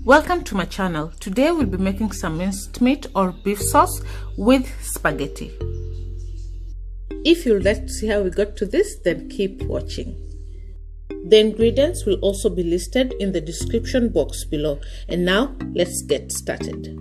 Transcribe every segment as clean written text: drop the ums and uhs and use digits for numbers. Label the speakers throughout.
Speaker 1: Welcome to my channel. Today we'll be making some minced meat or beef sauce with spaghetti. If you'd like to see how we got to this, then keep watching. The ingredients will also be listed in the description box below. And now let's get started.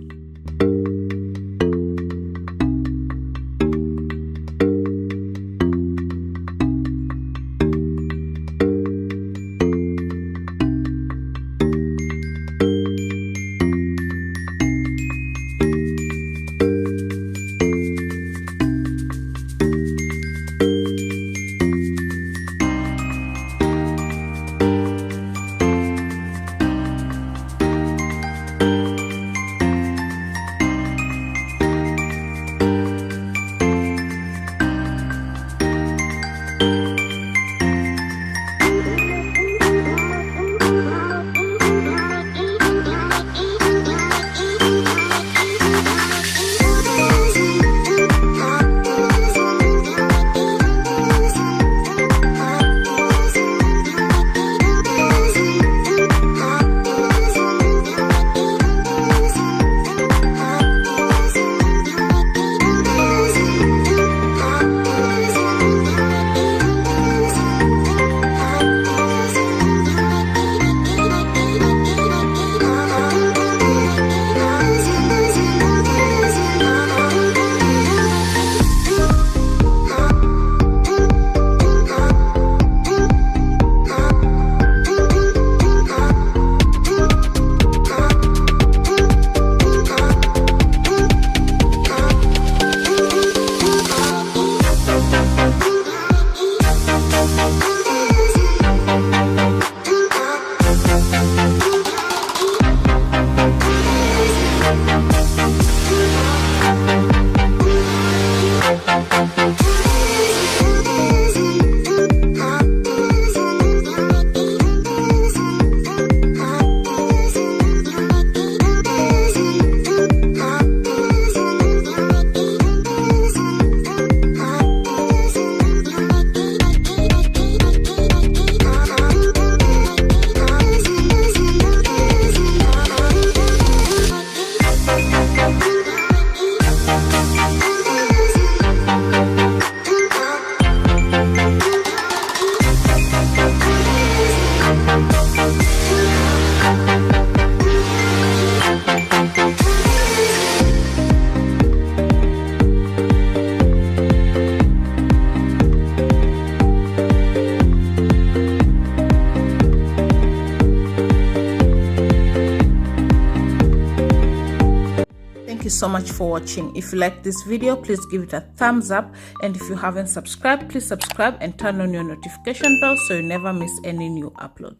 Speaker 1: Thank you so much for watching. If you like this video, please give it a thumbs up, and if you haven't subscribed, please subscribe and turn on your notification bell so you never miss any new uploads.